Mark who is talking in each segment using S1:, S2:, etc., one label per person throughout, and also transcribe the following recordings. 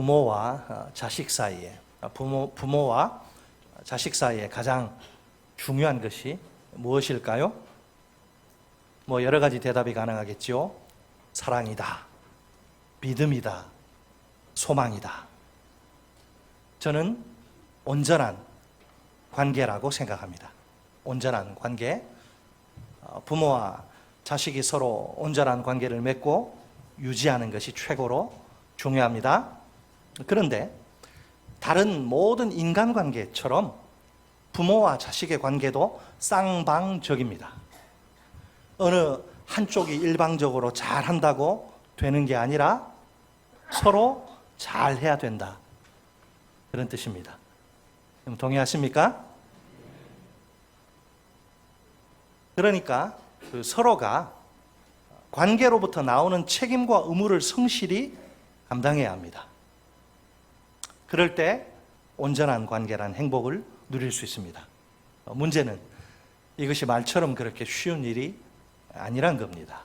S1: 부모와 자식 사이에 부모와 자식 사이에 가장 중요한 것이 무엇일까요? 뭐 여러 가지 대답이 가능하겠죠. 사랑이다, 믿음이다, 소망이다. 저는 온전한 관계라고 생각합니다. 온전한 관계. 부모와 자식이 서로 온전한 관계를 맺고 유지하는 것이 최고로 중요합니다. 그런데 다른 모든 인간관계처럼 부모와 자식의 관계도 쌍방적입니다. 어느 한쪽이 일방적으로 잘한다고 되는 게 아니라 서로 잘해야 된다. 그런 뜻입니다. 그럼 동의하십니까? 그러니까 서로가 관계로부터 나오는 책임과 의무를 성실히 감당해야 합니다. 그럴 때 온전한 관계란 행복을 누릴 수 있습니다. 문제는 이것이 말처럼 그렇게 쉬운 일이 아니란 겁니다.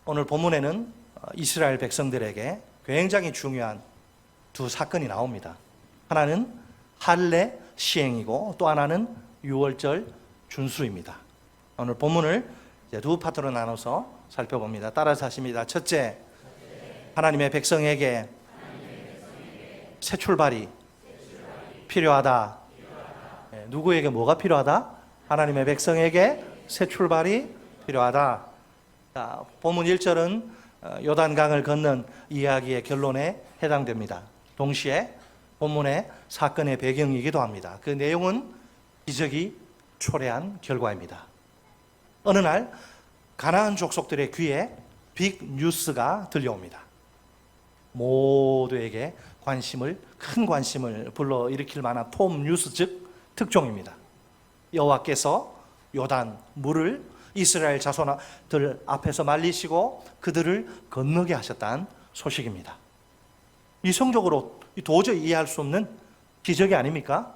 S1: 오늘 본문에는 이스라엘 백성들에게 굉장히 중요한 두 사건이 나옵니다. 하나는 할례 시행이고 또 하나는 유월절 준수입니다. 오늘 본문을 두 파트로 나눠서 살펴봅니다. 따라서 하십니다. 첫째, 하나님의 백성에게 새 출발이 필요하다. 누구에게 뭐가 필요하다? 하나님의 백성에게 새 출발이 필요하다. 자, 본문 1절은 요단강을 건넌 이야기의 결론에 해당됩니다. 동시에 본문의 사건의 배경이기도 합니다. 그 내용은 기적이 초래한 결과입니다. 어느 날 가나안 족속들의 귀에 빅 뉴스가 들려옵니다. 모두에게 큰 관심을 불러일으킬 만한 톱 뉴스, 즉 특종입니다. 여호와께서 요단 물을 이스라엘 자손들 앞에서 말리시고 그들을 건너게 하셨다는 소식입니다. 이성적으로 도저히 이해할 수 없는 기적이 아닙니까?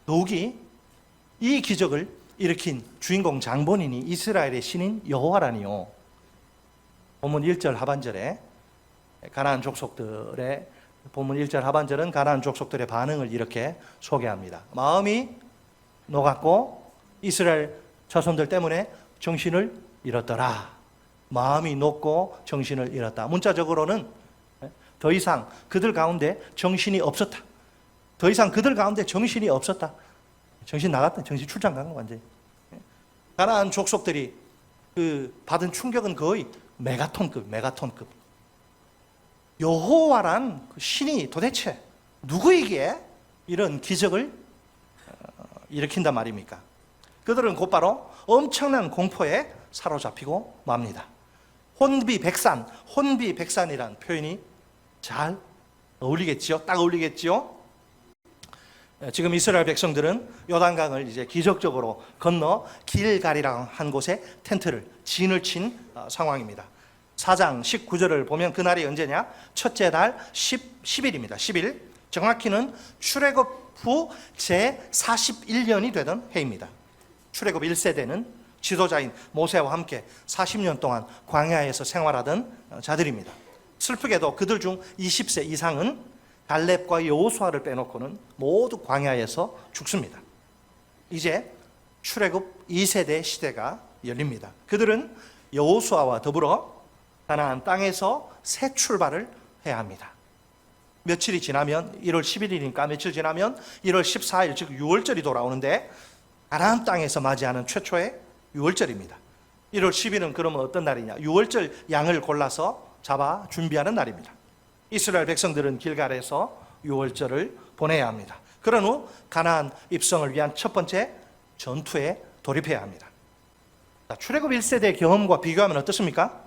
S1: 더욱이 이 기적을 일으킨 주인공 장본인이 이스라엘의 신인 여호와라니요. 본문 1절 하반절에 가나안 족속들의 본문 1절 하반절은 가나안 족속들의 반응을 이렇게 소개합니다. 마음이 녹았고 이스라엘 자손들 때문에 정신을 잃었더라. 마음이 녹고 정신을 잃었다. 문자적으로는 더 이상 그들 가운데 정신이 없었다. 더 이상 그들 가운데 정신이 없었다. 정신 나갔다. 정신 출장 간 거 완전히. 가나안 족속들이 받은 충격은 거의 메가톤급. 여호와란 신이 도대체 누구에게 이런 기적을 일으킨단 말입니까? 그들은 곧바로 엄청난 공포에 사로잡히고 맙니다. 혼비백산이라는 표현이 잘 어울리겠지요? 딱 어울리겠지요? 지금 이스라엘 백성들은 요단강을 이제 기적적으로 건너 길갈이라는 한 곳에 진을 친 상황입니다. 4장 19절을 보면 그날이 언제냐? 첫째 달 10일입니다. 10일. 정확히는 출애굽 후 제41년이 되던 해입니다. 출애굽 1세대는 지도자인 모세와 함께 40년 동안 광야에서 생활하던 자들입니다. 슬프게도 그들 중 20세 이상은 갈렙과 여호수아를 빼놓고는 모두 광야에서 죽습니다. 이제 출애굽 2세대 시대가 열립니다. 그들은 여호수아와 더불어 가나안 땅에서 새 출발을 해야 합니다. 며칠이 지나면 1월 11일이니까 며칠 지나면 1월 14일 즉 유월절이 돌아오는데 가나안 땅에서 맞이하는 최초의 유월절입니다. 1월 10일은 그러면 어떤 날이냐? 유월절 양을 골라서 잡아 준비하는 날입니다. 이스라엘 백성들은 길갈에서 유월절을 보내야 합니다. 그런 후 가나안 입성을 위한 첫 번째 전투에 돌입해야 합니다. 출애굽 1세대의 경험과 비교하면 어떻습니까?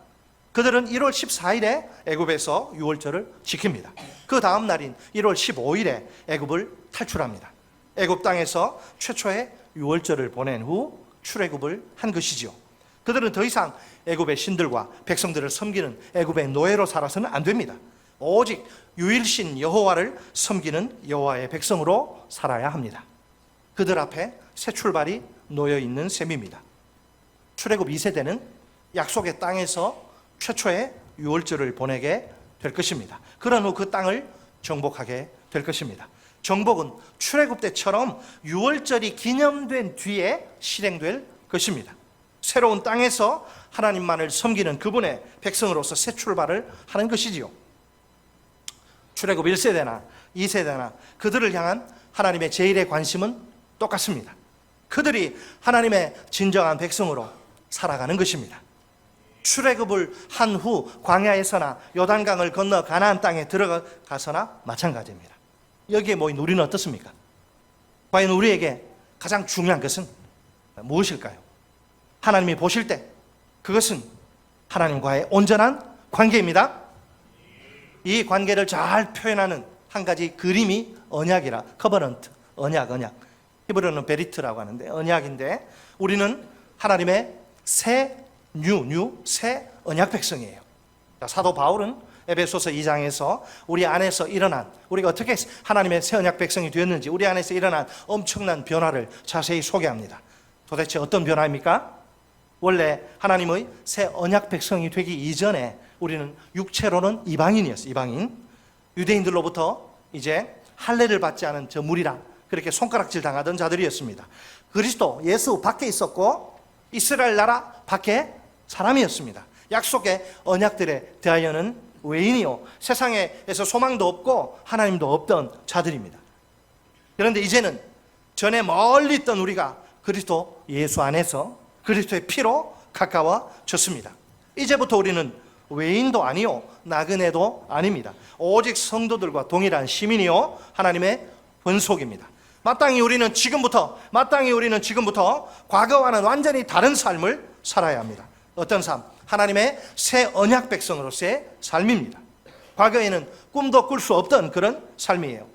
S1: 그들은 1월 14일에 애굽에서 유월절을 지킵니다. 그 다음 날인 1월 15일에 애굽을 탈출합니다. 애굽 땅에서 최초의 유월절을 보낸 후 출애굽을 한 것이죠. 그들은 더 이상 애굽의 신들과 백성들을 섬기는 애굽의 노예로 살아서는 안 됩니다. 오직 유일신 여호와를 섬기는 여호와의 백성으로 살아야 합니다. 그들 앞에 새 출발이 놓여 있는 셈입니다. 출애굽 2세대는 약속의 땅에서 최초의 유월절을 보내게 될 것입니다. 그런 후 그 땅을 정복하게 될 것입니다. 정복은 출애굽 때처럼 유월절이 기념된 뒤에 실행될 것입니다. 새로운 땅에서 하나님만을 섬기는 그분의 백성으로서 새 출발을 하는 것이지요. 출애굽 1세대나 2세대나 그들을 향한 하나님의 제1의 관심은 똑같습니다. 그들이 하나님의 진정한 백성으로 살아가는 것입니다. 출애굽을 한 후 광야에서나 요단강을 건너 가나안 땅에 들어가서나 마찬가지입니다. 여기에 모인 우리는 어떻습니까? 과연 우리에게 가장 중요한 것은 무엇일까요? 하나님이 보실 때 그것은 하나님과의 온전한 관계입니다. 이 관계를 잘 표현하는 한 가지 그림이 언약이라, 커버넌트, 언약. 히브리어는 베리트라고 하는데 언약인데, 우리는 하나님의 새 언약 백성이에요. 사도 바울은 에베소서 2장에서 우리 안에서 일어난, 우리가 어떻게 하나님의 새 언약 백성이 되었는지, 우리 안에서 일어난 엄청난 변화를 자세히 소개합니다. 도대체 어떤 변화입니까? 원래 하나님의 새 언약 백성이 되기 이전에 우리는 육체로는 이방인이었어요. 이방인. 유대인들로부터 이제 할례를 받지 않은 저 무리라, 그렇게 손가락질 당하던 자들이었습니다. 그리스도 예수 밖에 있었고 이스라엘 나라 밖에 사람이었습니다. 약속의 언약들에 대하여는 외인이요, 세상에서 소망도 없고 하나님도 없던 자들입니다. 그런데 이제는 전에 멀리 있던 우리가 그리스도 예수 안에서 그리스도의 피로 가까워졌습니다. 이제부터 우리는 외인도 아니요 나그네도 아닙니다. 오직 성도들과 동일한 시민이요 하나님의 권속입니다. 마땅히 우리는 지금부터 과거와는 완전히 다른 삶을 살아야 합니다. 어떤 삶? 하나님의 새 언약 백성으로서의 삶입니다. 과거에는 꿈도 꿀 수 없던 그런 삶이에요.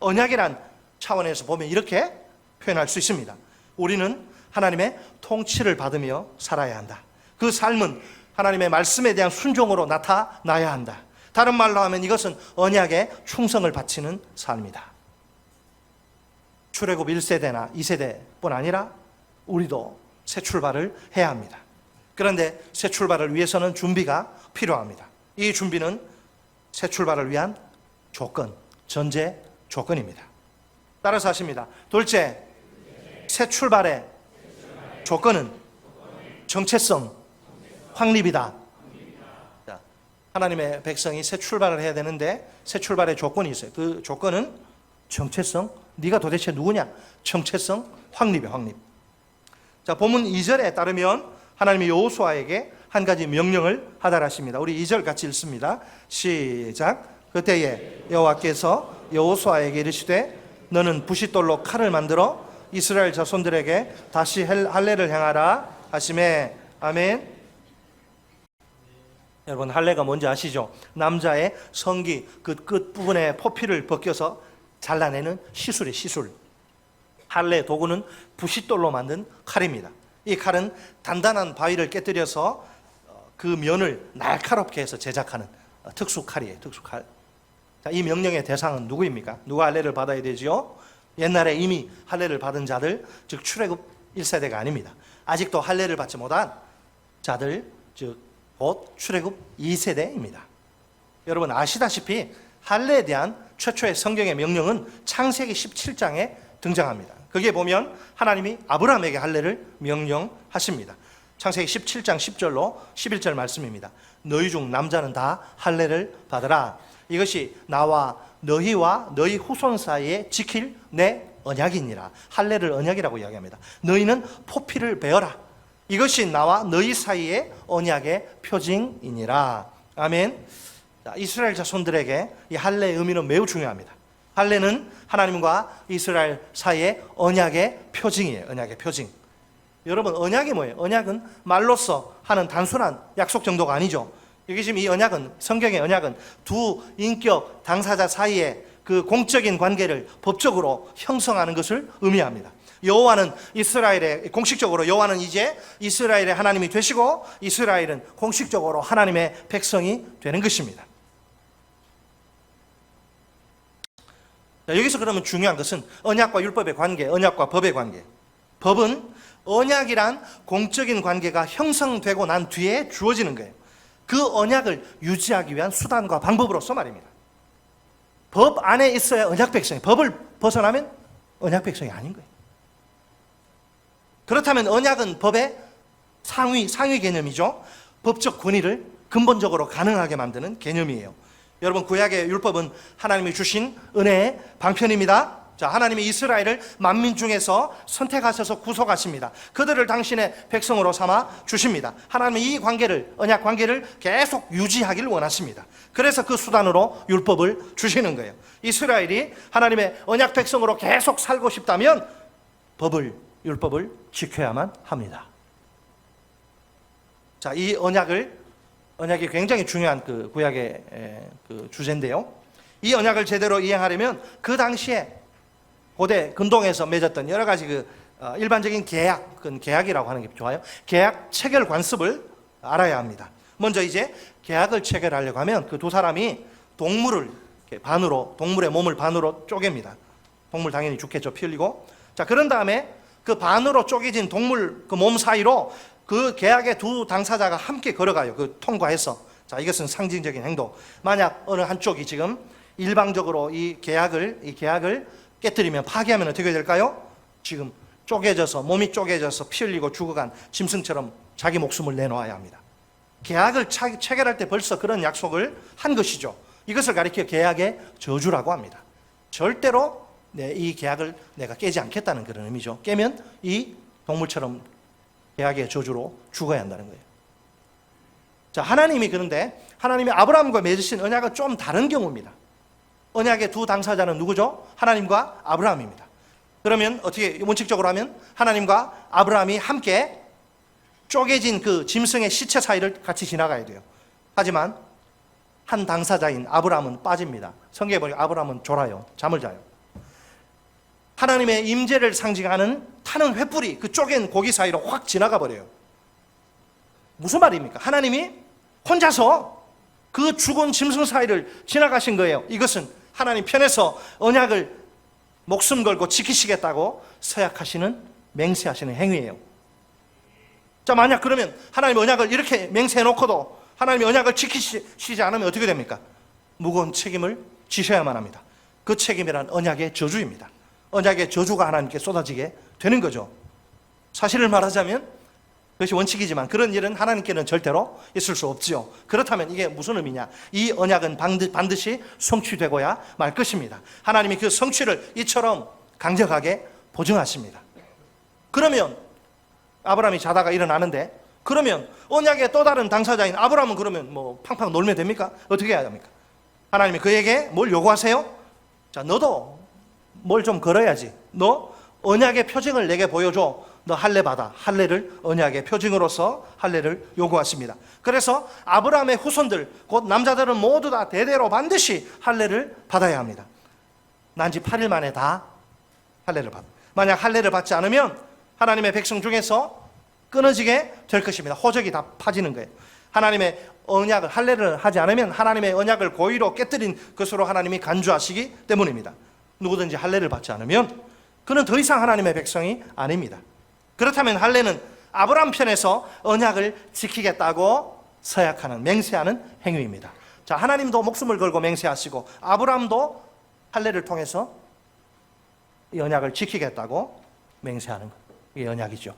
S1: 언약이란 차원에서 보면 이렇게 표현할 수 있습니다. 우리는 하나님의 통치를 받으며 살아야 한다. 그 삶은 하나님의 말씀에 대한 순종으로 나타나야 한다. 다른 말로 하면 이것은 언약에 충성을 바치는 삶이다. 출애굽 1세대나 2세대뿐 아니라 우리도 새 출발을 해야 합니다. 그런데 새 출발을 위해서는 준비가 필요합니다. 이 준비는 새 출발을 위한 전제 조건입니다. 따라서 하십니다. 둘째, 새 출발의 조건은 정체성, 확립이다. 하나님의 백성이 새 출발을 해야 되는데 새 출발의 조건이 있어요. 그 조건은 정체성, 네가 도대체 누구냐? 정체성, 확립이에요. 확립. 자, 본문 2절에 따르면 하나님이 여호수아에게 한 가지 명령을 하다라 하십니다. 우리 2절 같이 읽습니다. 시작. 그때에 여호와께서 여호수아에게 이르시되 너는 부싯돌로 칼을 만들어 이스라엘 자손들에게 다시 할례를 행하라 하시매. 아멘. 여러분, 할례가 뭔지 아시죠? 남자의 성기 그 끝부분에 포피를 벗겨서 잘라내는 시술이에요. 시술. 할례 도구는 부싯돌로 만든 칼입니다. 이 칼은 단단한 바위를 깨뜨려서 그 면을 날카롭게 해서 제작하는 특수 칼이에요. 특수 칼. 자, 이 명령의 대상은 누구입니까? 누가 할례를 받아야 되지요? 옛날에 이미 할례를 받은 자들, 즉 출애굽 1세대가 아닙니다. 아직도 할례를 받지 못한 자들, 즉 곧 출애굽 2세대입니다. 여러분 아시다시피 할례에 대한 최초의 성경의 명령은 창세기 17장에 등장합니다. 거기에 보면 하나님이 아브라함에게 할례를 명령하십니다. 창세기 17장 10절로 11절 말씀입니다. 너희 중 남자는 다 할례를 받으라. 이것이 나와 너희와 너희 후손 사이에 지킬 내 언약이니라. 할례를 언약이라고 이야기합니다. 너희는 포피를 베어라. 이것이 나와 너희 사이의 언약의 표징이니라. 아멘. 자, 이스라엘 자손들에게 이 할례의 의미는 매우 중요합니다. 할례는 하나님과 이스라엘 사이의 언약의 표징이에요. 언약의 표징. 여러분, 언약이 뭐예요? 언약은 말로써 하는 단순한 약속 정도가 아니죠. 여기 지금 이 언약은, 성경의 언약은 두 인격 당사자 사이의 그 공적인 관계를 법적으로 형성하는 것을 의미합니다. 여호와는 공식적으로 여호와는 이제 이스라엘의 하나님이 되시고 이스라엘은 공식적으로 하나님의 백성이 되는 것입니다. 자, 여기서 그러면 중요한 것은 언약과 율법의 관계, 언약과 법의 관계. 법은 언약이란 공적인 관계가 형성되고 난 뒤에 주어지는 거예요. 그 언약을 유지하기 위한 수단과 방법으로서 말입니다. 법 안에 있어야 언약 백성이, 법을 벗어나면 언약 백성이 아닌 거예요. 그렇다면 언약은 법의 상위 개념이죠. 법적 권위를 근본적으로 가능하게 만드는 개념이에요. 여러분, 구약의 율법은 하나님이 주신 은혜의 방편입니다. 자, 하나님이 이스라엘을 만민 중에서 선택하셔서 구속하십니다. 그들을 당신의 백성으로 삼아 주십니다. 하나님은 이 관계를, 언약 관계를 계속 유지하기를 원하십니다. 그래서 그 수단으로 율법을 주시는 거예요. 이스라엘이 하나님의 언약 백성으로 계속 살고 싶다면 율법을 지켜야만 합니다. 자, 이 언약이 굉장히 중요한 그 구약의 그 주제인데요. 이 언약을 제대로 이행하려면 그 당시에 고대 근동에서 맺었던 여러 가지 일반적인 계약이라고 하는 게 좋아요. 계약 체결 관습을 알아야 합니다. 먼저 이제 계약을 체결하려고 하면 그 두 사람이 동물의 몸을 반으로 쪼갭니다. 동물 당연히 죽겠죠. 피 흘리고. 자, 그런 다음에 그 반으로 쪼개진 동물 그 몸 사이로 그 계약의 두 당사자가 함께 걸어가요. 통과해서. 자, 이것은 상징적인 행동. 만약 어느 한쪽이 지금 일방적으로 이 계약을 깨뜨리면, 파괴하면 어떻게 될까요? 지금 몸이 쪼개져서 피 흘리고 죽어간 짐승처럼 자기 목숨을 내놓아야 합니다. 계약을 체결할 때 벌써 그런 약속을 한 것이죠. 이것을 가리켜 계약의 저주라고 합니다. 절대로 이 계약을 내가 깨지 않겠다는 그런 의미죠. 깨면 이 동물처럼 계약의 저주로 죽어야 한다는 거예요. 자, 그런데 하나님이 아브라함과 맺으신 언약은 좀 다른 경우입니다. 언약의 두 당사자는 누구죠? 하나님과 아브라함입니다. 그러면 어떻게 원칙적으로 하면 하나님과 아브라함이 함께 쪼개진 그 짐승의 시체 사이를 같이 지나가야 돼요. 하지만 한 당사자인 아브라함은 빠집니다. 성경에 보니까 아브라함은 졸아요. 잠을 자요. 하나님의 임재를 상징하는 타는 횃불이 그 쪼갠 고기 사이로 확 지나가 버려요. 무슨 말입니까? 하나님이 혼자서 그 죽은 짐승 사이를 지나가신 거예요. 이것은 하나님 편에서 언약을 목숨 걸고 지키시겠다고 서약하시는, 맹세하시는 행위예요. 자, 만약 그러면 하나님 언약을 이렇게 맹세해놓고도 하나님이 언약을 지키시지 않으면 어떻게 됩니까? 무거운 책임을 지셔야만 합니다. 그 책임이란 언약의 저주입니다. 언약의 저주가 하나님께 쏟아지게 되는 거죠. 사실을 말하자면 그것이 원칙이지만 그런 일은 하나님께는 절대로 있을 수 없지요. 그렇다면 이게 무슨 의미냐? 이 언약은 반드시 성취되고야 말 것입니다. 하나님이 그 성취를 이처럼 강력하게 보증하십니다. 그러면 아브라함이 자다가 일어나는데, 그러면 언약의 또 다른 당사자인 아브라함은 그러면 팡팡 놀면 됩니까? 어떻게 해야 합니까? 하나님이 그에게 뭘 요구하세요? 자, 너도 뭘 좀 걸어야지. 너 언약의 표징을 내게 보여줘. 너 할례 받아. 할례를 언약의 표징으로서 할례를 요구하십니다. 그래서 아브라함의 후손들, 곧 남자들은 모두 다 대대로 반드시 할례를 받아야 합니다. 난 지 8일 만에 다 할례를 받아. 만약 할례를 받지 않으면 하나님의 백성 중에서 끊어지게 될 것입니다. 호적이 다 파지는 거예요. 하나님의 언약을, 할례를 하지 않으면 하나님의 언약을 고의로 깨뜨린 것으로 하나님이 간주하시기 때문입니다. 누구든지 할례를 받지 않으면 그는 더 이상 하나님의 백성이 아닙니다. 그렇다면 할례는 아브라함 편에서 언약을 지키겠다고 서약하는, 맹세하는 행위입니다. 자, 하나님도 목숨을 걸고 맹세하시고 아브라함도 할례를 통해서 이 언약을 지키겠다고 맹세하는 것, 이게 언약이죠.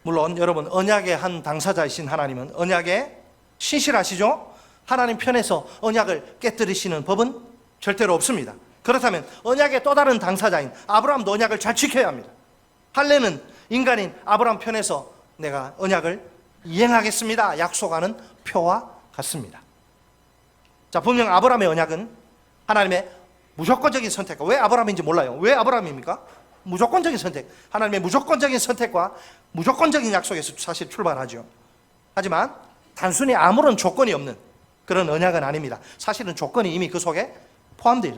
S1: 물론 여러분, 언약의 한 당사자이신 하나님은 언약에 신실하시죠? 하나님 편에서 언약을 깨뜨리시는 법은 절대로 없습니다. 그렇다면 언약의 또 다른 당사자인 아브라함도 언약을 잘 지켜야 합니다. 할례는 인간인 아브라함 편에서 내가 언약을 이행하겠습니다 약속하는 표와 같습니다. 자, 분명 아브라함의 언약은 하나님의 무조건적인 선택과, 왜 아브라함인지 몰라요. 왜 아브라함입니까? 무조건적인 선택, 하나님의 무조건적인 선택과 무조건적인 약속에서 사실 출발하죠. 하지만 단순히 아무런 조건이 없는 그런 언약은 아닙니다. 사실은 조건이 이미 그 속에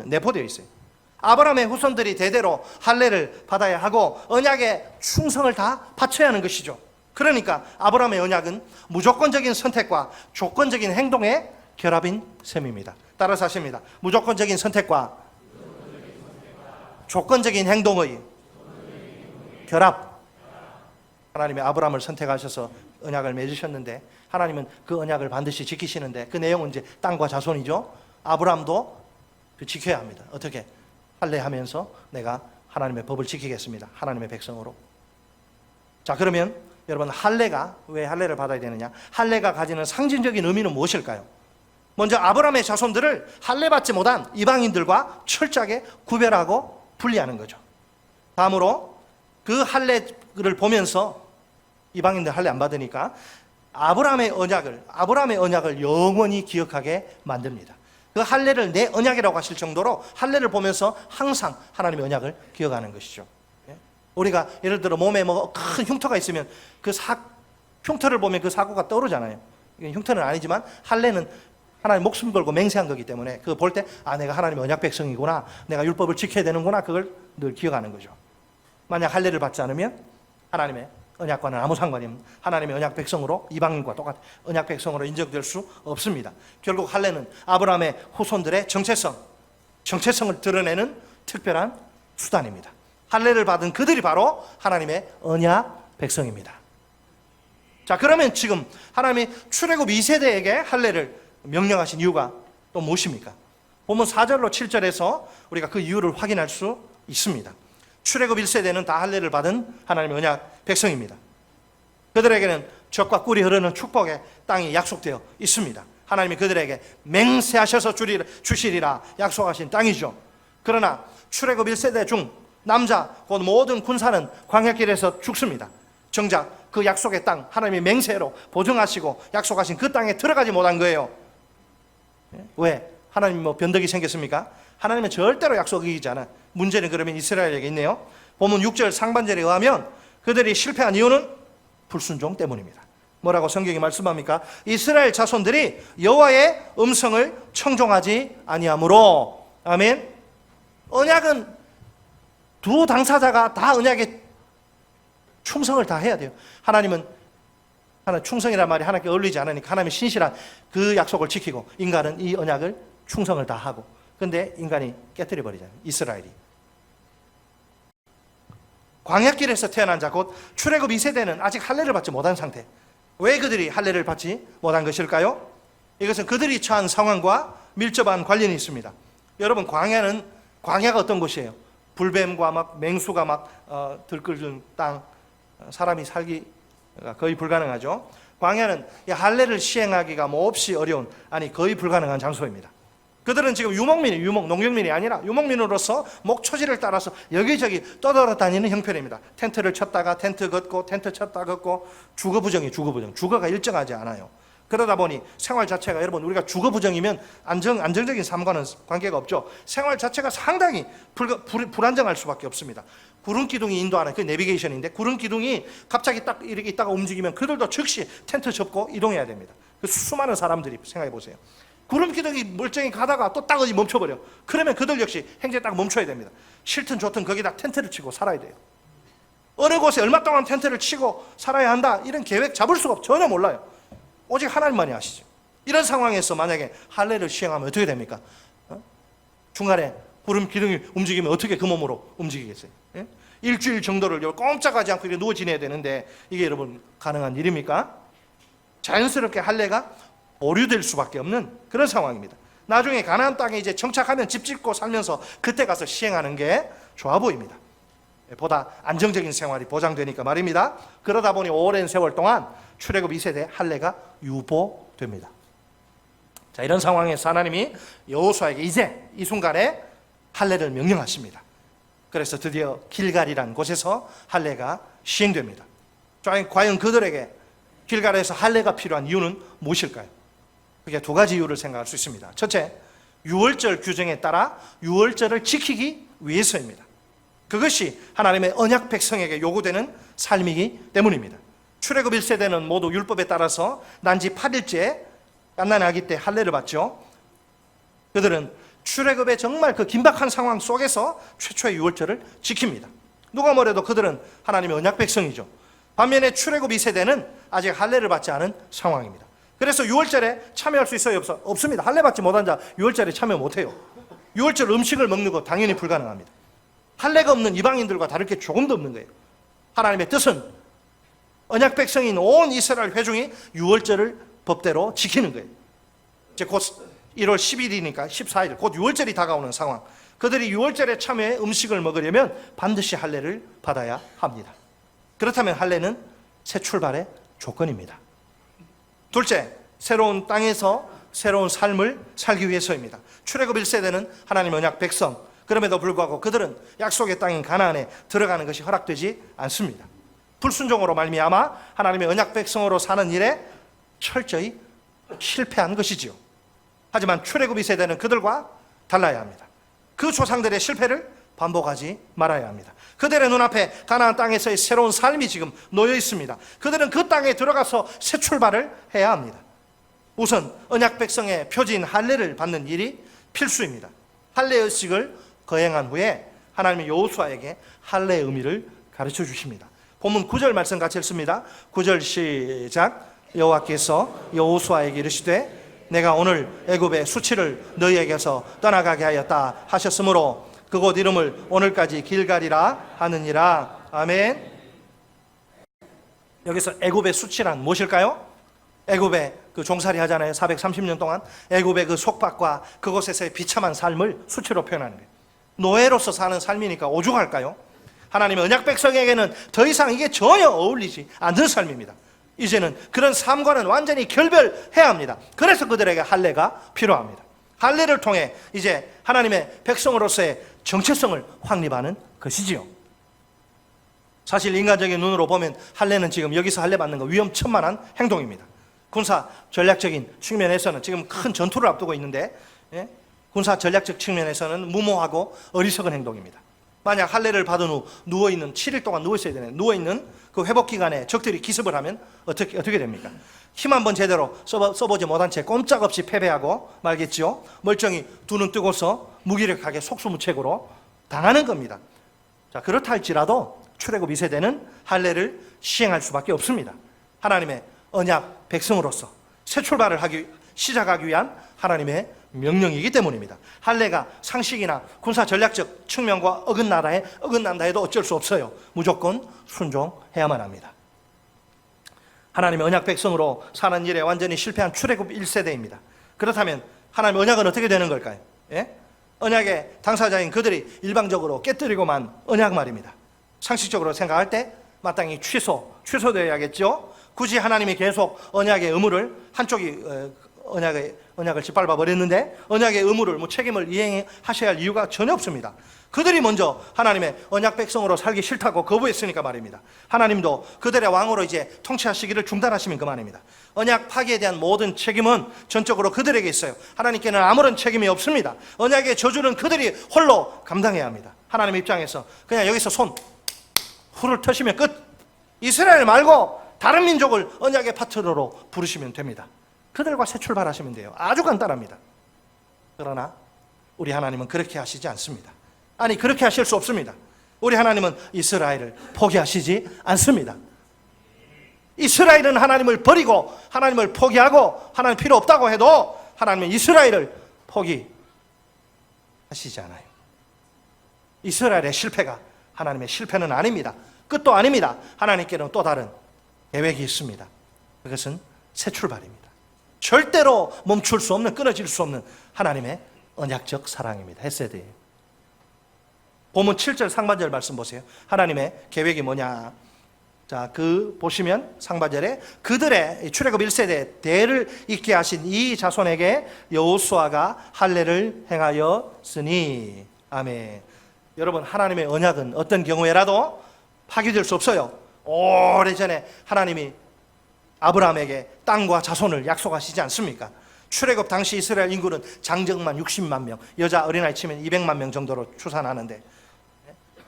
S1: 내포되어 있어요. 아브라함의 후손들이 대대로 할례를 받아야 하고 언약의 충성을 다 바쳐야 하는 것이죠. 그러니까 아브라함의 언약은 무조건적인 선택과 조건적인 행동의 결합인 셈입니다. 따라서 하십니다. 무조건적인 선택과 조건적인 행동의 결합. 하나님의 아브라함을 선택하셔서 언약을 맺으셨는데 하나님은 그 언약을 반드시 지키시는데 그 내용은 이제 땅과 자손이죠. 아브라함도 지켜야 합니다. 어떻게? 할례하면서 내가 하나님의 법을 지키겠습니다. 하나님의 백성으로. 자, 그러면 여러분, 할례가 왜 할례를 받아야 되느냐? 할례가 가지는 상징적인 의미는 무엇일까요? 먼저 아브라함의 자손들을 할례 받지 못한 이방인들과 철저하게 구별하고 분리하는 거죠. 다음으로 그 할례를 보면서 이방인들 할례 안 받으니까 아브라함의 언약을 영원히 기억하게 만듭니다. 그 할례를 내 언약이라고 하실 정도로 할례를 보면서 항상 하나님의 언약을 기억하는 것이죠. 우리가 예를 들어 몸에 뭐 큰 흉터가 있으면 그 흉터를 보면 그 사고가 떠오르잖아요. 이게 흉터는 아니지만 할례는 하나님 목숨 걸고 맹세한 거기 때문에 그거 볼 때 내가 하나님의 언약 백성이구나, 내가 율법을 지켜야 되는구나, 그걸 늘 기억하는 거죠. 만약 할례를 받지 않으면 하나님의 언약과는 아무 상관이 없는 하나님의 언약 백성으로 이방인과 똑같은 언약 백성으로 인정될 수 없습니다. 결국 할례는 아브라함의 후손들의 정체성을 드러내는 특별한 수단입니다. 할례를 받은 그들이 바로 하나님의 언약 백성입니다. 자, 그러면 지금 하나님이 출애굽 2세대에게 할례를 명령하신 이유가 또 무엇입니까? 본문 4절로 7절에서 우리가 그 이유를 확인할 수 있습니다. 출애굽 1세대는 다 할례를 받은 하나님의 언약 백성입니다. 그들에게는 젖과 꿀이 흐르는 축복의 땅이 약속되어 있습니다. 하나님이 그들에게 맹세하셔서 주시리라 약속하신 땅이죠. 그러나 출애굽 1세대 중 남자 곧 모든 군사는 광야길에서 죽습니다. 정작 그 약속의 땅, 하나님의 맹세로 보증하시고 약속하신 그 땅에 들어가지 못한 거예요. 왜? 하나님 뭐 변덕이 생겼습니까? 하나님은 절대로 약속을 이기지 않아. 문제는 그러면 이스라엘에게 있네요. 본문 6절 상반절에 의하면 그들이 실패한 이유는 불순종 때문입니다. 뭐라고 성경이 말씀합니까? 이스라엘 자손들이 여호와의 음성을 청종하지 아니하므로. 아멘. 언약은 두 당사자가 다 언약에 충성을 다 해야 돼요. 하나님은 충성이란 말이 하나님께 어울리지 않으니까 하나님의 신실한 그 약속을 지키고 인간은 이 언약을 충성을 다 하고, 근데 인간이 깨뜨려 버리잖아요. 이스라엘이. 광야길에서 태어난 자 곧 출애굽 2세대는 아직 할례를 받지 못한 상태. 왜 그들이 할례를 받지 못한 것일까요? 이것은 그들이 처한 상황과 밀접한 관련이 있습니다. 여러분, 광야가 어떤 곳이에요? 불뱀과 막 맹수가 막 들끓는 땅, 사람이 살기가 거의 불가능하죠. 광야는 할례를 시행하기가 몹시 어려운, 거의 불가능한 장소입니다. 그들은 지금 농경민이 아니라 유목민으로서 목초지를 따라서 여기저기 떠돌아다니는 형편입니다. 텐트를 쳤다가 텐트 걷고, 텐트 쳤다 걷고, 주거가 일정하지 않아요. 그러다 보니 생활 자체가, 여러분, 우리가 주거부정이면 안정적인 삶과는 관계가 없죠. 생활 자체가 상당히 불안정할 수밖에 없습니다. 구름기둥이 인도하는 그 내비게이션인데, 구름기둥이 갑자기 딱 이렇게 있다가 움직이면 그들도 즉시 텐트 접고 이동해야 됩니다. 그 수많은 사람들이 생각해 보세요. 구름기둥이 멀쩡히 가다가 또 딱 어디 멈춰버려. 그러면 그들 역시 행진에 딱 멈춰야 됩니다. 싫든 좋든 거기다 텐트를 치고 살아야 돼요. 어느 곳에 얼마 동안 텐트를 치고 살아야 한다, 이런 계획 잡을 수가 전혀 몰라요. 오직 하나님만이 아시죠. 이런 상황에서 만약에 할례를 시행하면 어떻게 됩니까? 중간에 구름 기둥이 움직이면 어떻게 그 몸으로 움직이겠어요? 일주일 정도를 꼼짝하지 않고 이렇게 누워 지내야 되는데 이게 여러분 가능한 일입니까? 자연스럽게 할례가 오류될 수밖에 없는 그런 상황입니다. 나중에 가나안 땅에 이제 정착하면 집 짓고 살면서 그때 가서 시행하는 게 좋아 보입니다. 보다 안정적인 생활이 보장되니까 말입니다. 그러다 보니 오랜 세월 동안 출애굽 2세대 할례가 유보됩니다. 자, 이런 상황에서 하나님이 여호수아에게 이제 이 순간에 할례를 명령하십니다. 그래서 드디어 길갈이라는 곳에서 할례가 시행됩니다. 과연 그들에게 길갈에서 할례가 필요한 이유는 무엇일까요? 그게 두 가지 이유를 생각할 수 있습니다. 첫째, 유월절 규정에 따라 유월절을 지키기 위해서입니다. 그것이 하나님의 언약 백성에게 요구되는 삶이기 때문입니다. 출애굽 1세대는 모두 율법에 따라서 난지 8일째 갓난 아기 때 할례를 받죠. 그들은 출애굽의 정말 그 긴박한 상황 속에서 최초의 유월절을 지킵니다. 누가 뭐래도 그들은 하나님의 언약 백성이죠. 반면에 출애굽 2세대는 아직 할례를 받지 않은 상황입니다. 그래서 유월절에 참여할 수 있어요? 없습니다. 할례 받지 못한 자 유월절에 참여 못해요. 유월절 음식을 먹는 거 당연히 불가능합니다. 할례가 없는 이방인들과 다를 게 조금도 없는 거예요. 하나님의 뜻은 언약 백성인 온 이스라엘 회중이 유월절을 법대로 지키는 거예요. 이제 곧 1월 10일이니까 14일 곧 유월절이 다가오는 상황. 그들이 유월절에 참여해 음식을 먹으려면 반드시 할례를 받아야 합니다. 그렇다면 할례는 새 출발의 조건입니다. 둘째, 새로운 땅에서 새로운 삶을 살기 위해서입니다. 출애굽 1세대는 하나님 언약 백성, 그럼에도 불구하고 그들은 약속의 땅인 가나안에 들어가는 것이 허락되지 않습니다. 불순종으로 말미암아 하나님의 언약 백성으로 사는 일에 철저히 실패한 것이지요. 하지만 출애굽 2세대는 그들과 달라야 합니다. 그 조상들의 실패를 반복하지 말아야 합니다. 그들의 눈앞에 가나안 땅에서의 새로운 삶이 지금 놓여 있습니다. 그들은 그 땅에 들어가서 새 출발을 해야 합니다. 우선 언약 백성의 표지인 할례를 받는 일이 필수입니다. 할례 의식을 거행한 후에 하나님이 여호수아에게 할례의 의미를 가르쳐 주십니다. 본문 9절 말씀 같이 읽습니다. 9절 시작. 여호와께서 여호수아에게 이르시되 내가 오늘 애굽의 수치를 너희에게서 떠나가게 하였다 하셨으므로 그곳 이름을 오늘까지 길갈이라 하느니라. 아멘. 여기서 애굽의 수치란 무엇일까요? 애굽에 그 종살이 하잖아요. 430년 동안 애굽의 그 속박과 그곳에서의 비참한 삶을 수치로 표현하는 거예요. 노예로서 사는 삶이니까 오죽할까요? 하나님의 언약 백성에게는 더 이상 이게 전혀 어울리지 않는 삶입니다. 이제는 그런 삶과는 완전히 결별해야 합니다. 그래서 그들에게 할례가 필요합니다. 할례를 통해 이제 하나님의 백성으로서의 정체성을 확립하는 것이지요. 사실 인간적인 눈으로 보면 할례는 지금 여기서 할례 받는 거 위험천만한 행동입니다. 군사 전략적인 측면에서는 지금 큰 전투를 앞두고 있는데 군사 전략적 측면에서는 무모하고 어리석은 행동입니다. 만약 할례를 받은 후 누워있는 7일 동안 누워있어야 되는 누워있는 그 회복 기간에 적들이 기습을 하면 어떻게 됩니까? 힘 한번 제대로 써보지 못한 채 꼼짝없이 패배하고 말겠지요. 멀쩡히 두 눈 뜨고서 무기력하게 속수무책으로 당하는 겁니다. 자, 그렇다 할지라도 출애굽 2세대는 할례를 시행할 수밖에 없습니다. 하나님의 언약 백성으로서 새 출발을 시작하기 위한 하나님의 명령이기 때문입니다. 할례가 상식이나 군사 전략적 측면과 어긋난다 해도 어쩔 수 없어요. 무조건 순종해야만 합니다. 하나님의 언약 백성으로 사는 일에 완전히 실패한 출애굽 1세대입니다. 그렇다면 하나님의 언약은 어떻게 되는 걸까요? 언약의 당사자인 그들이 일방적으로 깨뜨리고만 언약 말입니다. 상식적으로 생각할 때 마땅히 취소되어야겠죠. 굳이 하나님이 계속 언약의 의무를 한쪽이 언약을 짓밟아 버렸는데 언약의 의무를 책임을 이행하셔야 할 이유가 전혀 없습니다. 그들이 먼저 하나님의 언약 백성으로 살기 싫다고 거부했으니까 말입니다. 하나님도 그들의 왕으로 이제 통치하시기를 중단하시면 그만입니다. 언약 파기에 대한 모든 책임은 전적으로 그들에게 있어요. 하나님께는 아무런 책임이 없습니다. 언약의 저주는 그들이 홀로 감당해야 합니다. 하나님 입장에서 그냥 여기서 손 후를 터시면 끝. 이스라엘 말고 다른 민족을 언약의 파트너로 부르시면 됩니다. 그들과 새 출발하시면 돼요. 아주 간단합니다. 그러나 우리 하나님은 그렇게 하시지 않습니다. 아니, 그렇게 하실 수 없습니다. 우리 하나님은 이스라엘을 포기하시지 않습니다. 이스라엘은 하나님을 버리고 하나님을 포기하고 하나님 필요 없다고 해도 하나님은 이스라엘을 포기하시지 않아요. 이스라엘의 실패가 하나님의 실패는 아닙니다. 끝도 아닙니다. 하나님께는 또 다른 계획이 있습니다. 그것은 새 출발입니다. 절대로 멈출 수 없는, 끊어질 수 없는 하나님의 언약적 사랑입니다. 헤세드예요. 본문 7절 상반절 말씀 보세요. 하나님의 계획이 뭐냐? 자, 보시면 상반절에 그들의 출애굽 1세대 대를 잇게 하신 이 자손에게 여호수아가 할례를 행하였으니. 아멘. 여러분, 하나님의 언약은 어떤 경우에라도 파기될 수 없어요. 오래전에 하나님이 아브라함에게 땅과 자손을 약속하시지 않습니까? 출애굽 당시 이스라엘 인구는 장정만 60만 명, 여자 어린아이 치면 200만 명 정도로 추산하는데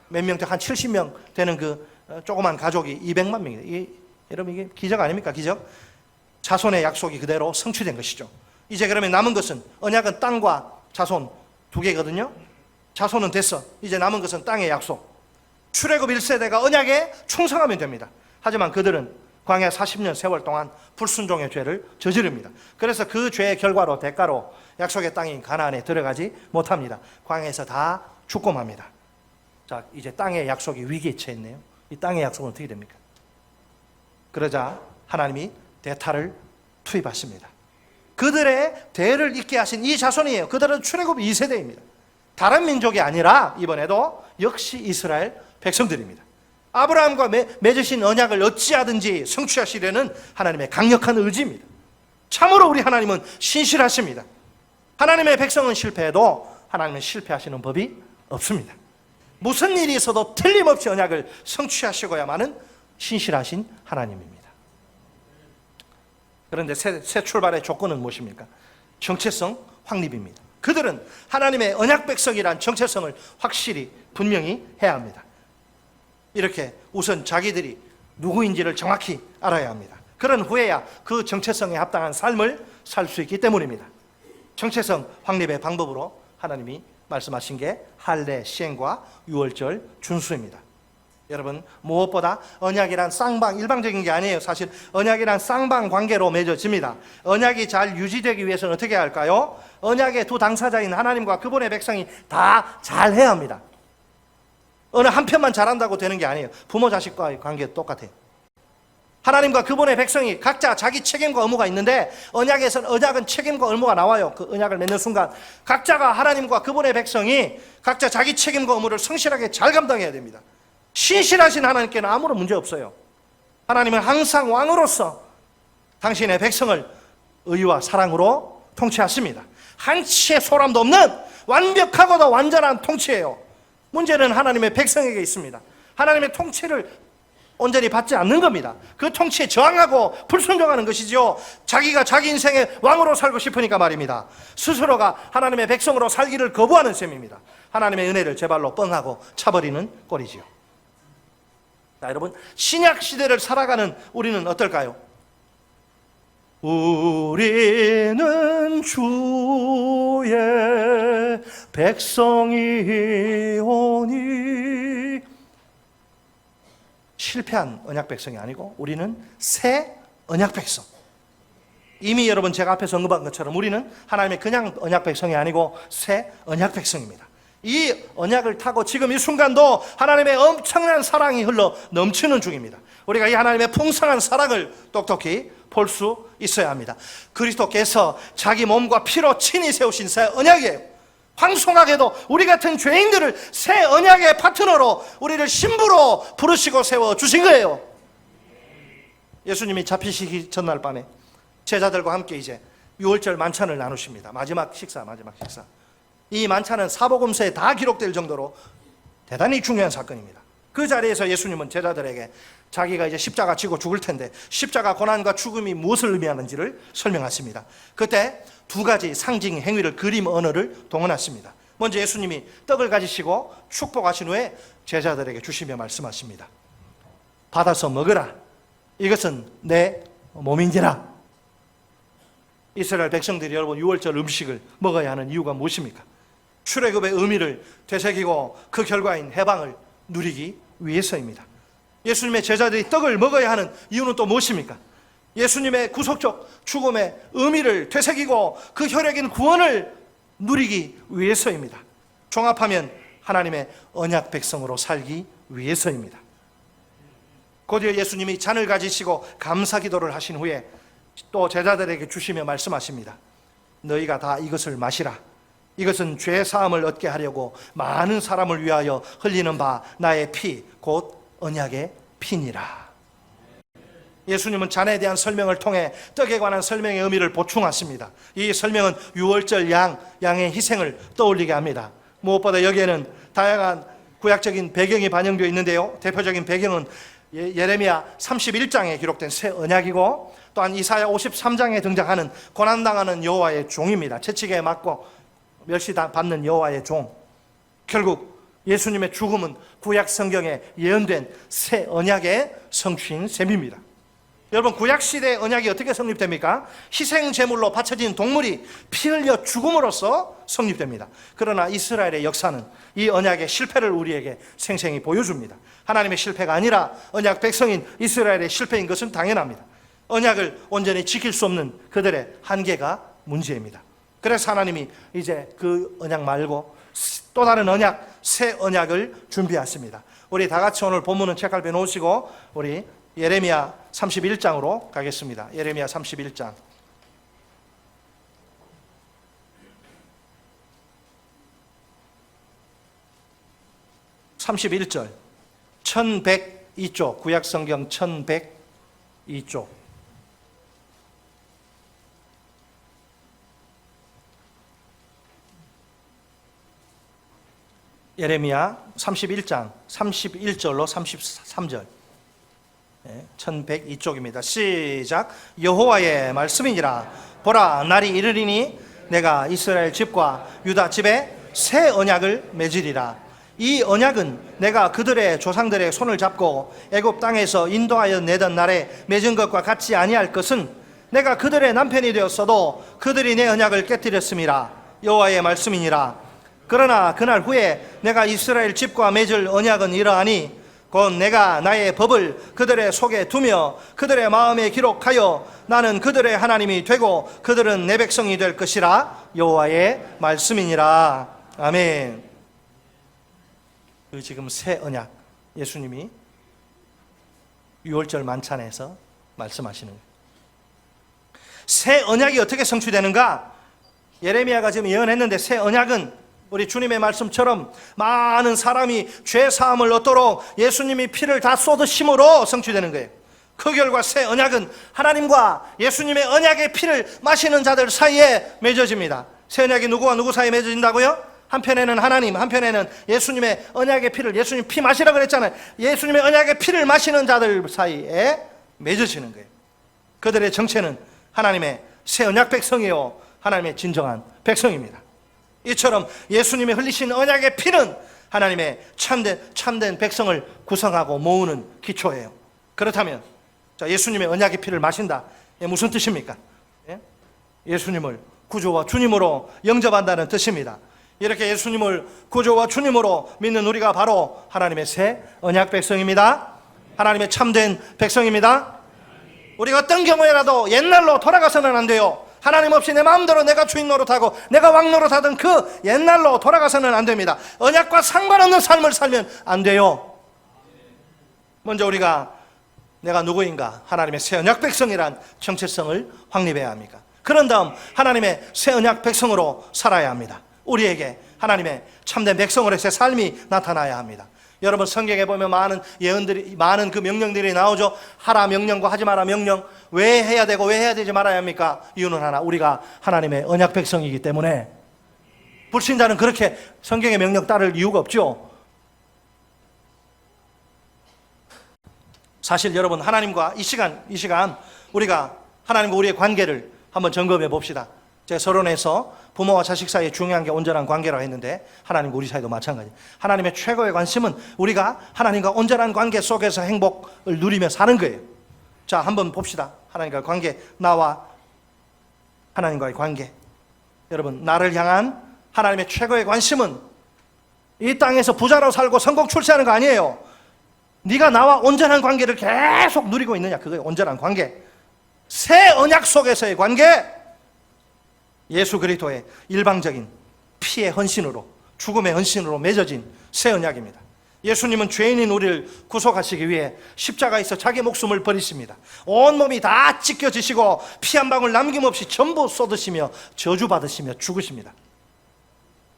S1: 몇 명, 한 70명 되는 그 조그만 가족이 200만 명이에요. 여러분, 이게 기적 아닙니까? 기적? 자손의 약속이 그대로 성취된 것이죠. 이제 그러면 남은 것은, 언약은 땅과 자손 두 개거든요. 자손은 됐어. 이제 남은 것은 땅의 약속. 출애굽 1세대가 언약에 충성하면 됩니다. 하지만 그들은 광야 40년 세월 동안 불순종의 죄를 저지릅니다. 그래서 그 죄의 결과로, 대가로 약속의 땅인 가나안에 들어가지 못합니다. 광야에서 다 죽고 맙니다. 자, 이제 땅의 약속이 위기에 처했네요. 이 땅의 약속은 어떻게 됩니까? 그러자 하나님이 대타를 투입하십니다. 그들의 대를 잇게 하신 이 자손이에요. 그들은 출애굽 2세대입니다. 다른 민족이 아니라 이번에도 역시 이스라엘 백성들입니다. 아브라함과 맺으신 언약을 어찌하든지 성취하시려는 하나님의 강력한 의지입니다. 참으로 우리 하나님은 신실하십니다. 하나님의 백성은 실패해도 하나님은 실패하시는 법이 없습니다. 무슨 일이 있어도 틀림없이 언약을 성취하시고야만은 신실하신 하나님입니다. 그런데 새 출발의 조건은 무엇입니까? 정체성 확립입니다. 그들은 하나님의 언약 백성이란 정체성을 확실히 분명히 해야 합니다. 이렇게 우선 자기들이 누구인지를 정확히 알아야 합니다. 그런 후에야 그 정체성에 합당한 삶을 살 수 있기 때문입니다. 정체성 확립의 방법으로 하나님이 말씀하신 게 할례 시행과 유월절 준수입니다. 여러분, 무엇보다 언약이란 쌍방, 일방적인 게 아니에요. 사실 언약이란 쌍방 관계로 맺어집니다. 언약이 잘 유지되기 위해서는 어떻게 해야 할까요? 언약의 두 당사자인 하나님과 그분의 백성이 다 잘해야 합니다. 어느 한편만 잘한다고 되는 게 아니에요. 부모 자식과의 관계 똑같아요. 하나님과 그분의 백성이 각자 자기 책임과 의무가 있는데, 언약은 책임과 의무가 나와요. 그 언약을 맺는 순간 각자가, 하나님과 그분의 백성이 각자 자기 책임과 의무를 성실하게 잘 감당해야 됩니다. 신실하신 하나님께는 아무런 문제 없어요. 하나님은 항상 왕으로서 당신의 백성을 의와 사랑으로 통치하십니다. 한치의 소람도 없는 완벽하고도 완전한 통치예요. 문제는 하나님의 백성에게 있습니다. 하나님의 통치를 온전히 받지 않는 겁니다. 그 통치에 저항하고 불순종하는 것이죠. 자기가 자기 인생의 왕으로 살고 싶으니까 말입니다. 스스로가 하나님의 백성으로 살기를 거부하는 셈입니다. 하나님의 은혜를 제 발로 뻥하고 차버리는 꼴이지요. 자, 여러분, 신약 시대를 살아가는 우리는 어떨까요? 우리는 주의 백성이오니. 실패한 언약 백성이 아니고 우리는 새 언약 백성. 이미 여러분 제가 앞에서 언급한 것처럼 우리는 하나님의 그냥 언약 백성이 아니고 새 언약 백성입니다. 이 언약을 타고 지금 이 순간도 하나님의 엄청난 사랑이 흘러 넘치는 중입니다. 우리가 이 하나님의 풍성한 사랑을 똑똑히 볼 수 있어야 합니다. 그리스도께서 자기 몸과 피로 친히 세우신 새 언약이에요. 황송하게도 우리 같은 죄인들을 새 언약의 파트너로, 우리를 신부로 부르시고 세워주신 거예요. 예수님이 잡히시기 전날 밤에 제자들과 함께 이제 유월절 만찬을 나누십니다. 마지막 식사. 이 만찬은 사복음서에 다 기록될 정도로 대단히 중요한 사건입니다. 그 자리에서 예수님은 제자들에게 자기가 이제 십자가 지고 죽을 텐데 십자가 고난과 죽음이 무엇을 의미하는지를 설명하십니다. 그때 두 가지 상징 행위를, 그림 언어를 동원하십니다. 먼저 예수님이 떡을 가지시고 축복하신 후에 제자들에게 주시며 말씀하십니다. 받아서 먹으라. 이것은 내 몸인지라. 이스라엘 백성들이 여러분 유월절 음식을 먹어야 하는 이유가 무엇입니까? 출애굽의 의미를 되새기고 그 결과인 해방을 누리기 위해서입니다. 예수님의 제자들이 떡을 먹어야 하는 이유는 또 무엇입니까? 예수님의 구속적 죽음의 의미를 되새기고 그 혈액인 구원을 누리기 위해서입니다. 종합하면 하나님의 언약 백성으로 살기 위해서입니다. 곧이어 예수님이 잔을 가지시고 감사 기도를 하신 후에 또 제자들에게 주시며 말씀하십니다. 너희가 다 이것을 마시라. 이것은 죄 사함을 얻게 하려고 많은 사람을 위하여 흘리는 바 나의 피, 곧 언약의 피니라. 예수님은 잔에 대한 설명을 통해 떡에 관한 설명의 의미를 보충하십니다. 이 설명은 유월절 양의 희생을 떠올리게 합니다. 무엇보다 여기에는 다양한 구약적인 배경이 반영되어 있는데요. 대표적인 배경은 예레미야 31장에 기록된 새 언약이고, 또한 이사야 53장에 등장하는 고난당하는 여호와의 종입니다. 채찍에 맞고 멸시받는 여호와의 종. 결국 예수님의 죽음은 구약 성경에 예언된 새 언약의 성취인 셈입니다. 여러분, 구약시대의 언약이 어떻게 성립됩니까? 희생 제물로 바쳐진 동물이 피 흘려 죽음으로써 성립됩니다. 그러나 이스라엘의 역사는 이 언약의 실패를 우리에게 생생히 보여줍니다. 하나님의 실패가 아니라 언약 백성인 이스라엘의 실패인 것은 당연합니다. 언약을 온전히 지킬 수 없는 그들의 한계가 문제입니다. 그래서 하나님이 이제 그 언약 말고 또 다른 언약, 새 언약을 준비하십니다. 우리 다 같이 오늘 본문은 책갈피 놓으시고 우리 예레미야 31장으로 가겠습니다. 예레미야 31장. 31절 1102쪽 구약성경 1102쪽 예레미야 31장 31절로 33절 1102쪽입니다. 시작. 여호와의 말씀이니라. 보라, 날이 이르리니 내가 이스라엘 집과 유다 집에 새 언약을 맺으리라. 이 언약은 내가 그들의 조상들의 손을 잡고 애굽 땅에서 인도하여 내던 날에 맺은 것과 같지 아니할 것은 내가 그들의 남편이 되었어도 그들이 내 언약을 깨뜨렸음이라. 여호와의 말씀이니라. 그러나 그날 후에 내가 이스라엘 집과 맺을 언약은 이러하니 곧 내가 나의 법을 그들의 속에 두며 그들의 마음에 기록하여 나는 그들의 하나님이 되고 그들은 내 백성이 될 것이라. 여호와의 말씀이니라. 아멘. 그 지금 새 언약, 예수님이 6월절 만찬에서 말씀하시는 거예요. 새 언약이 어떻게 성취되는가? 예레미야가 지금 예언했는데 새 언약은 우리 주님의 말씀처럼 많은 사람이 죄 사함을 얻도록 예수님이 피를 다 쏟으심으로 성취되는 거예요. 그 결과 새 언약은 하나님과 예수님의 언약의 피를 마시는 자들 사이에 맺어집니다. 새 언약이 누구와 누구 사이에 맺어진다고요? 한편에는 하나님, 한편에는 예수님의 언약의 피를, 예수님 피 마시라 그랬잖아요. 예수님의 언약의 피를 마시는 자들 사이에 맺어지는 거예요. 그들의 정체는 하나님의 새 언약 백성이요, 하나님의 진정한 백성입니다. 이처럼 예수님이 흘리신 언약의 피는 하나님의 참된 백성을 구성하고 모으는 기초예요. 그렇다면 예수님의 언약의 피를 마신다, 무슨 뜻입니까? 예수님을 구주와 주님으로 영접한다는 뜻입니다. 이렇게 예수님을 구주와 주님으로 믿는 우리가 바로 하나님의 새 언약 백성입니다. 하나님의 참된 백성입니다. 우리가 어떤 경우에라도 옛날로 돌아가서는 안 돼요. 하나님 없이 내 마음대로 내가 주인 노릇하고 내가 왕 노릇하던 그 옛날로 돌아가서는 안 됩니다. 언약과 상관없는 삶을 살면 안 돼요. 먼저 우리가 내가 누구인가, 하나님의 새 언약 백성이란 정체성을 확립해야 합니까? 그런 다음 하나님의 새 언약 백성으로 살아야 합니다. 우리에게 하나님의 참된 백성으로서의 삶이 나타나야 합니다. 여러분, 성경에 보면 많은 예언들이, 많은 그 명령들이 나오죠. 하라 명령과 하지 마라 명령. 왜 해야 되고 왜 해야 되지 말아야 합니까? 이유는 하나, 우리가 하나님의 언약 백성이기 때문에. 불신자는 그렇게 성경의 명령 따를 이유가 없죠. 사실 여러분, 하나님과 이 시간 우리가 하나님과 우리의 관계를 한번 점검해 봅시다. 제가 서론에서 부모와 자식 사이에 중요한 게 온전한 관계라고 했는데 하나님과 우리 사이도 마찬가지. 하나님의 최고의 관심은 우리가 하나님과 온전한 관계 속에서 행복을 누리며 사는 거예요. 자, 한번 봅시다. 하나님과의 관계, 나와 하나님과의 관계. 여러분, 나를 향한 하나님의 최고의 관심은 이 땅에서 부자로 살고 성공 출세하는 거 아니에요. 네가 나와 온전한 관계를 계속 누리고 있느냐, 그거예요. 온전한 관계. 새 언약 속에서의 관계. 예수 그리스도의 일방적인 피의 헌신으로, 죽음의 헌신으로 맺어진 새 언약입니다. 예수님은 죄인인 우리를 구속하시기 위해 십자가에서 자기 목숨을 버리십니다. 온몸이 다 찢겨지시고 피 한 방울 남김없이 전부 쏟으시며 저주받으시며 죽으십니다.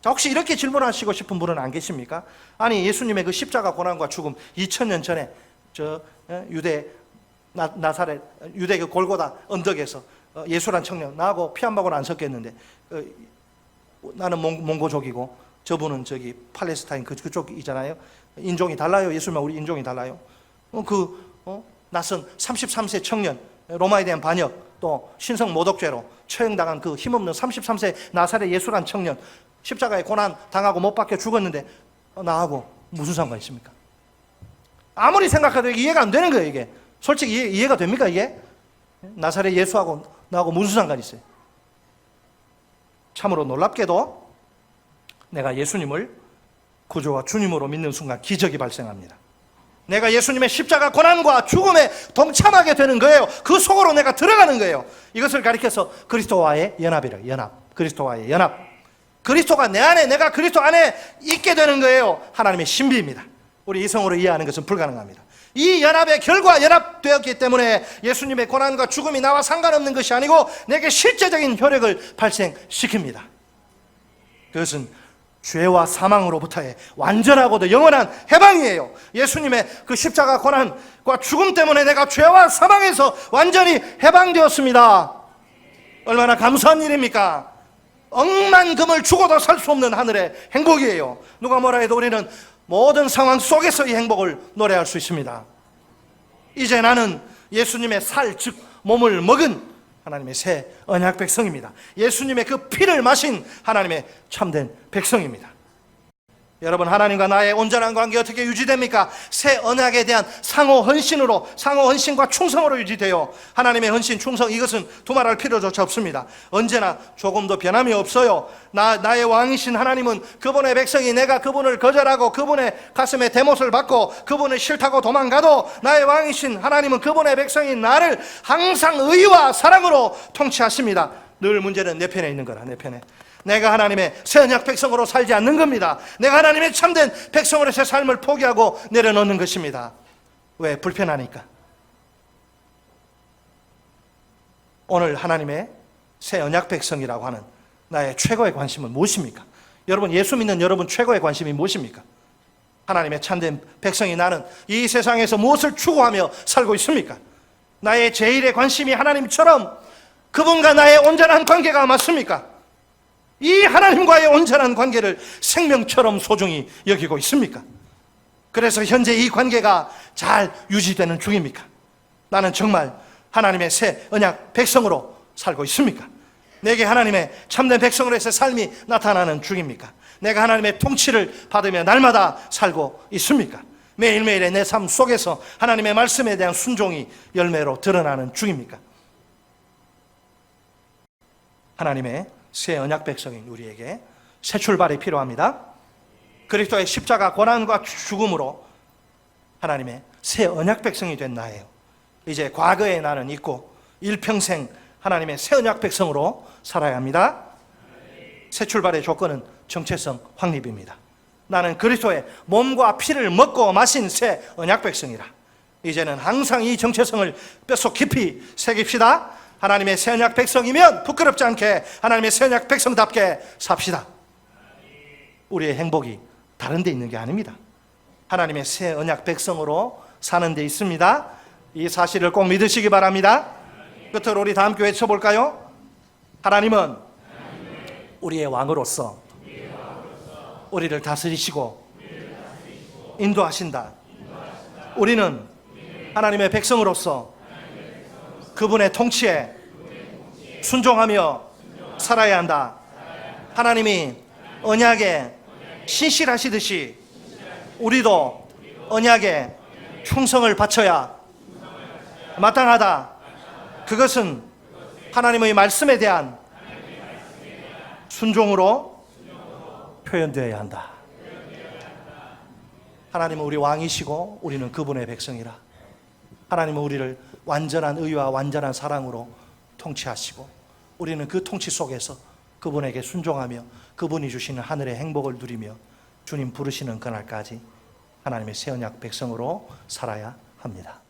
S1: 자, 혹시 이렇게 질문하시고 싶은 분은 안 계십니까? 아니, 예수님의 그 십자가 고난과 죽음 2000년 전에 유대 나사렛, 유대 그 골고다 언덕에서 예수란 청년, 나하고 피 한 방울 안 섞였는데, 나는 몽고족이고 저분은 저기 팔레스타인 그쪽이잖아요. 인종이 달라요. 예수님과 우리 인종이 달라요. 낯선 33세 청년, 로마에 대한 반역, 또 신성 모독죄로 처형당한 그 힘없는 33세 나사렛 예수란 청년, 십자가에 고난 당하고 못 박혀 죽었는데 나하고 무슨 상관이 있습니까? 아무리 생각해도 이해가 안 되는 거예요. 이게 솔직히 이해가 됩니까? 이게 나사렛 예수하고 나하고 무슨 상관이 있어요? 참으로 놀랍게도 내가 예수님을 구주와 주님으로 믿는 순간 기적이 발생합니다. 내가 예수님의 십자가 고난과 죽음에 동참하게 되는 거예요. 그 속으로 내가 들어가는 거예요. 이것을 가리켜서 그리스도와의 연합이라. 연합. 그리스도와의 연합. 그리스도가 내 안에, 내가 그리스도 안에 있게 되는 거예요. 하나님의 신비입니다. 우리 이성으로 이해하는 것은 불가능합니다. 이 연합의 결과, 연합되었기 때문에 예수님의 고난과 죽음이 나와 상관없는 것이 아니고 내게 실제적인 효력을 발생시킵니다. 그것은 죄와 사망으로부터의 완전하고도 영원한 해방이에요. 예수님의 그 십자가 고난과 죽음 때문에 내가 죄와 사망에서 완전히 해방되었습니다. 얼마나 감사한 일입니까? 억만 금을 주고도 살 수 없는 하늘의 행복이에요. 누가 뭐라 해도 우리는 모든 상황 속에서 이 행복을 노래할 수 있습니다. 이제 나는 예수님의 살, 즉 몸을 먹은 하나님의 새 언약 백성입니다. 예수님의 그 피를 마신 하나님의 참된 백성입니다. 여러분, 하나님과 나의 온전한 관계 어떻게 유지됩니까? 새 언약에 대한 상호 헌신으로, 상호 헌신과 충성으로 유지돼요. 하나님의 헌신, 충성, 이것은 두말할 필요조차 없습니다. 언제나 조금도 변함이 없어요. 나의 왕이신 하나님은 그분의 백성이 내가 그분을 거절하고 그분의 가슴에 대못을 받고 그분을 싫다고 도망가도 나의 왕이신 하나님은 그분의 백성인 나를 항상 의와 사랑으로 통치하십니다. 늘 문제는 내 편에 있는 거라, 내 편에. 내가 하나님의 새 언약 백성으로 살지 않는 겁니다. 내가 하나님의 참된 백성으로서의 삶을 포기하고 내려놓는 것입니다. 왜? 불편하니까. 오늘 하나님의 새 언약 백성이라고 하는 나의 최고의 관심은 무엇입니까? 여러분, 예수 믿는 여러분 최고의 관심이 무엇입니까? 하나님의 참된 백성이 나는 이 세상에서 무엇을 추구하며 살고 있습니까? 나의 제일의 관심이 하나님처럼 그분과 나의 온전한 관계가 맞습니까? 이 하나님과의 온전한 관계를 생명처럼 소중히 여기고 있습니까? 그래서 현재 이 관계가 잘 유지되는 중입니까? 나는 정말 하나님의 새 언약 백성으로 살고 있습니까? 내게 하나님의 참된 백성으로서의 삶이 나타나는 중입니까? 내가 하나님의 통치를 받으며 날마다 살고 있습니까? 매일매일의 내 삶 속에서 하나님의 말씀에 대한 순종이 열매로 드러나는 중입니까? 하나님의 새 언약 백성인 우리에게 새 출발이 필요합니다. 그리스도의 십자가 고난과 죽음으로 하나님의 새 언약 백성이 된 나예요. 이제 과거의 나는 잊고 일평생 하나님의 새 언약 백성으로 살아야 합니다. 새 출발의 조건은 정체성 확립입니다. 나는 그리스도의 몸과 피를 먹고 마신 새 언약 백성이라. 이제는 항상 이 정체성을 뼛속 깊이 새깁시다. 하나님의 새 언약 백성이면 부끄럽지 않게 하나님의 새 언약 백성답게 삽시다. 우리의 행복이 다른 데 있는 게 아닙니다. 하나님의 새 언약 백성으로 사는 데 있습니다. 이 사실을 꼭 믿으시기 바랍니다. 끝으로 우리 다 함께 외쳐볼까요? 하나님은 우리의 왕으로서 우리를 다스리시고 인도하신다. 우리는 하나님의 백성으로서 그분의 통치에 순종하며 살아야 한다. 하나님이 언약에 신실하시듯이 우리도 언약에 충성을 바쳐야 마땅하다. 그것은 하나님의 말씀에 대한 순종으로 표현되어야 한다. 하나님은 우리 왕이시고 우리는 그분의 백성이라. 하나님은 우리를 완전한 의와 완전한 사랑으로 통치하시고 우리는 그 통치 속에서 그분에게 순종하며 그분이 주시는 하늘의 행복을 누리며 주님 부르시는 그날까지 하나님의 새 언약 백성으로 살아야 합니다.